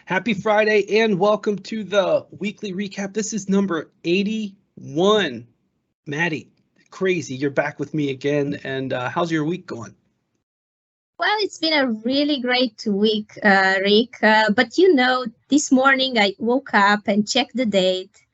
Happy Friday and welcome to the weekly recap. This is number 81. Maddie, crazy, you're back with me again. And how's your week going? Well, it's been a really great week, Rick. But this morning I woke up and checked the date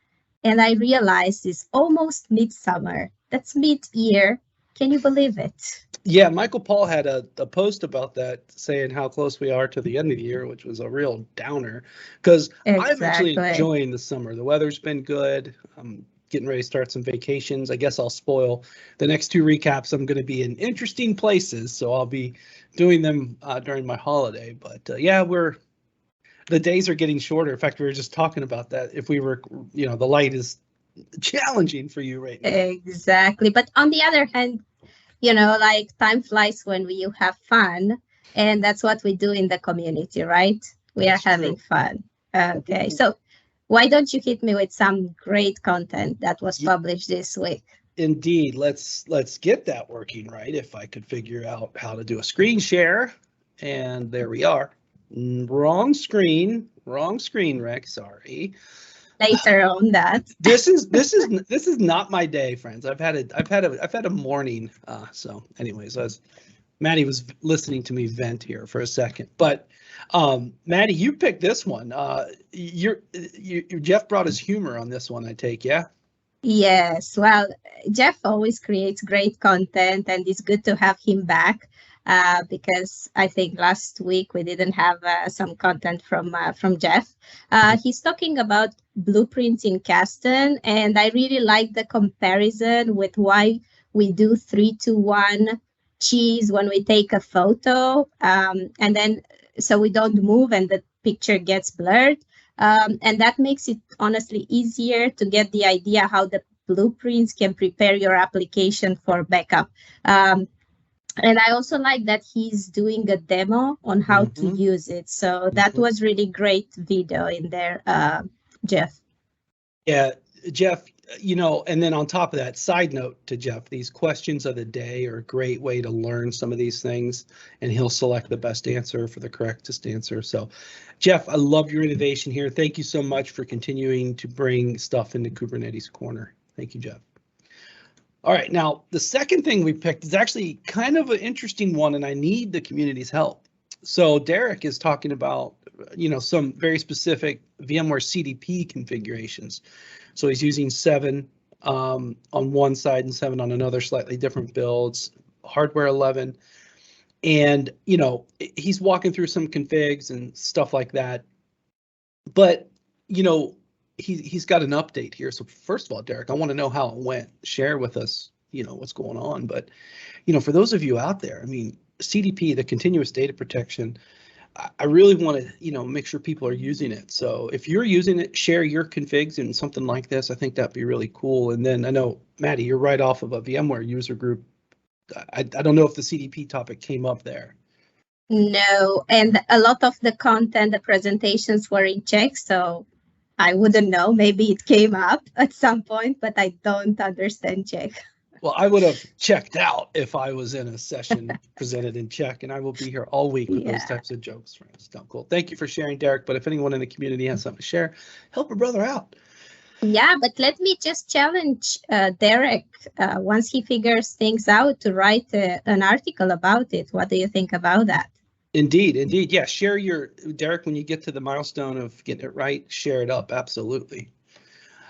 and I realized it's almost midsummer. That's mid-year. Can you believe it? Yeah, Michael Paul had a post about that saying how close we are to the end of the year, which was a real downer because I'm actually enjoying the summer. The weather's been good. I'm getting ready to start some vacations. I guess I'll spoil the next two recaps. I'm going to be in interesting places, so I'll be doing them during my holiday. But yeah, the days are getting shorter. In fact, we were just talking about that. If we were, the light is challenging for you right now. Exactly. But on the other hand, like time flies when you have fun, and that's what we do in the community, right? We are having fun. Okay, so why don't you hit me with some great content that was published this week? Indeed, let's get that working right. If I could figure out how to do a screen share, and there we are. Wrong screen, Rick. Sorry. Later on that. This is not my day, friends. I've had a morning. So, anyways, Maddie was listening to me vent here for a second, but Maddie, you picked this one. Jeff brought his humor on this one, I take, yeah. Yes, well, Jeff always creates great content, and it's good to have him back. Because I think last week we didn't have some content from Jeff. He's talking about blueprints in Kirsten, and I really like the comparison with why we do 3, 2, 1 cheese when we take a photo, and then so we don't move and the picture gets blurred. And that makes it honestly easier to get the idea how the blueprints can prepare your application for backup. And I also like that he's doing a demo on how to use it. So that was really great video in there, Jeff. Yeah, Jeff, and then on top of that, side note to Jeff, these questions of the day are a great way to learn some of these things, and he'll select the best answer for the correctest answer. So, Jeff, I love your innovation here. Thank you so much for continuing to bring stuff into Kubernetes Corner. Thank you, Jeff. All right, now the second thing we picked is actually kind of an interesting one, and I need the community's help. So Derek is talking about, some very specific VMware CDP configurations. So he's using 7 on one side and 7 on another, slightly different builds, hardware 11. And, he's walking through some configs and stuff like that. But, he's got an update here. So first of all, Derek, I want to know how it went. Share with us, what's going on. But, for those of you out there, I mean, CDP, the continuous data protection, I really want to, make sure people are using it. So if you're using it, share your configs in something like this. I think that'd be really cool. And then I know, Maddie, you're right off of a VMware user group. I don't know if the CDP topic came up there. No, and a lot of the content, the presentations were in Czech, so I wouldn't know. Maybe it came up at some point, but I don't understand Czech. Well, I would have checked out if I was in a session presented in Czech, and I will be here all week with those types of jokes, friends. Cool. Thank you for sharing, Derek. But if anyone in the community has something to share, help a brother out. Yeah, but let me just challenge Derek once he figures things out to write an article about it. What do you think about that? Indeed. Yeah, share Derek, when you get to the milestone of getting it right, share it up. Absolutely.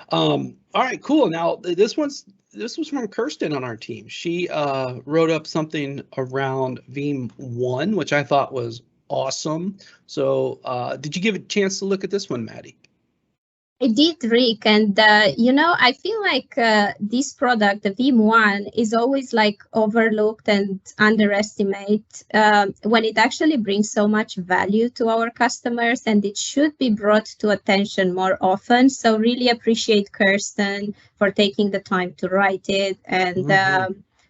All right, cool. Now this was from Kirsten on our team. She wrote up something around Veeam 1, which I thought was awesome. So did you give a chance to look at this one, Maddie? I did, Rick, and I feel like this product, the Veeam 1, is always like overlooked and underestimated when it actually brings so much value to our customers, and it should be brought to attention more often. So really appreciate Kirsten for taking the time to write it, and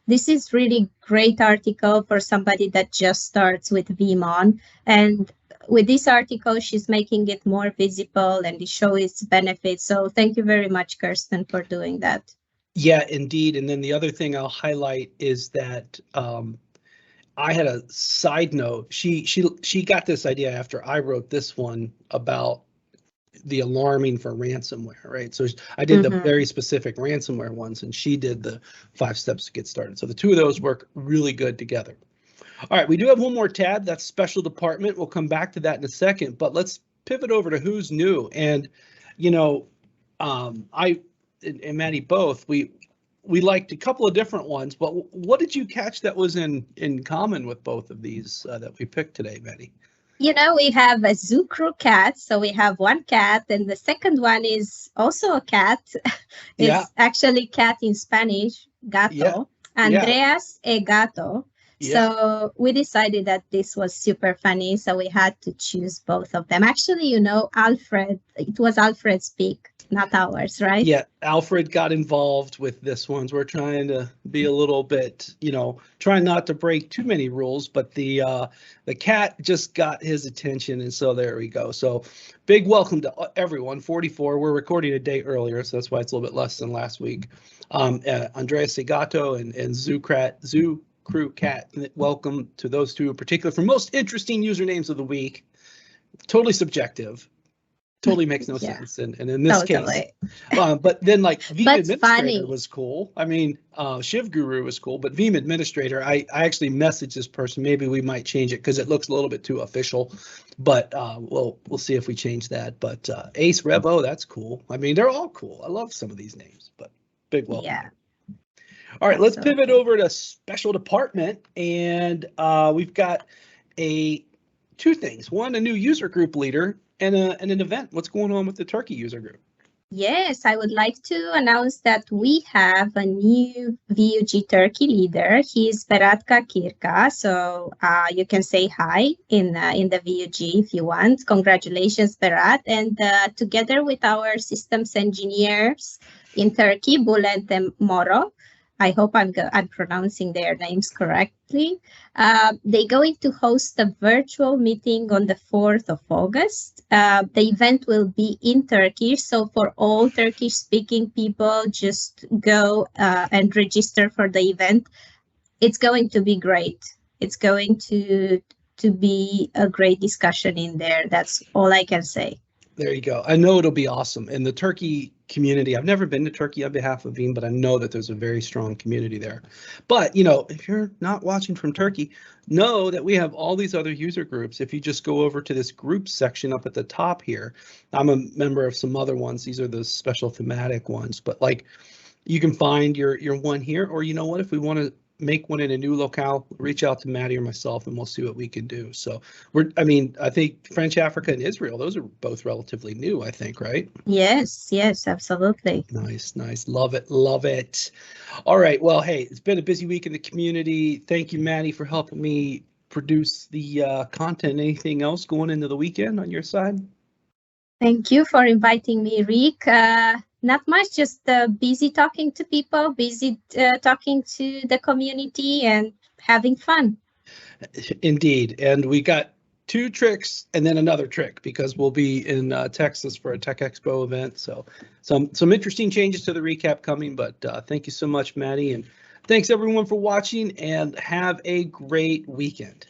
this is really great article for somebody that just starts with Veeam on, and with this article, she's making it more visible and it shows its benefits. So thank you very much, Kirsten, for doing that. Yeah, indeed. And then the other thing I'll highlight is that I had a side note. She got this idea after I wrote this one about the alarming for ransomware, right? So I did the very specific ransomware ones, and she did the 5 steps to get started. So the two of those work really good together. All right, we do have one more tab. That's special department. We'll come back to that in a second, but let's pivot over to who's new. And, you know, I and Maddie both, we liked a couple of different ones, but what did you catch that was in common with both of these that we picked today, Maddie? You know, we have a zoo crew cat. So we have one cat, and the second one is also a cat. It's actually cat in Spanish, gato. Yeah. Andreas e gato. Yeah. So we decided that this was super funny. So we had to choose both of them. Actually, you know, Alfred, it was Alfred's pick, not ours, right? Yeah, Alfred got involved with this one. We're trying to be a little bit, you know, trying not to break too many rules, but the cat just got his attention, and so there we go. So big welcome to everyone. 44. We're recording a day earlier, so that's why it's a little bit less than last week. Andreas Segato and Zoo Crew Cat. Welcome to those two in particular for most interesting usernames of the week. Totally subjective. Totally makes no sense. And in this case, but then like Veeam Administrator was cool. I mean, Shiv Guru was cool, but Veeam Administrator, I actually messaged this person. Maybe we might change it because it looks a little bit too official, but we'll see if we change that. But Ace Revo, that's cool. I mean, they're all cool. I love some of these names, but big welcome. Yeah. All right, let's pivot over to special department, and we've got two things. One, a new user group leader, and an event. What's going on with the Turkey user group? Yes, I would like to announce that we have a new VUG Turkey leader. He's Berat Kakirka, so you can say hi in the VUG if you want. Congratulations, Berat. And together with our systems engineers in Turkey, Bülent and Moro, I hope I'm pronouncing their names correctly. They're going to host a virtual meeting on the 4th of August. The event will be in Turkish, so for all Turkish-speaking people, just go and register for the event. It's going to be great. It's going to be a great discussion in there. That's all I can say. There you go. I know it'll be awesome. And the Turkey community, I've never been to Turkey on behalf of Veeam, but I know that there's a very strong community there. But, you know, if you're not watching from Turkey, know that we have all these other user groups. If you just go over to this groups section up at the top here, I'm a member of some other ones. These are the special thematic ones, but like you can find your one here, or you know what, if we want to make one in a new locale, reach out to Maddie or myself and we'll see what we can do. So I think French Africa and Israel, those are both relatively new, I think, right? Yes, absolutely. Nice. Love it. All right. Well, hey, it's been a busy week in the community. Thank you, Maddie, for helping me produce the content. Anything else going into the weekend on your side? Thank you for inviting me, Rick. Not much, just busy talking to people, busy talking to the community and having fun. Indeed. And we got 2 tricks and then another trick because we'll be in Texas for a Tech Expo event. So some interesting changes to the recap coming, but thank you so much, Maddie. And thanks everyone for watching and have a great weekend.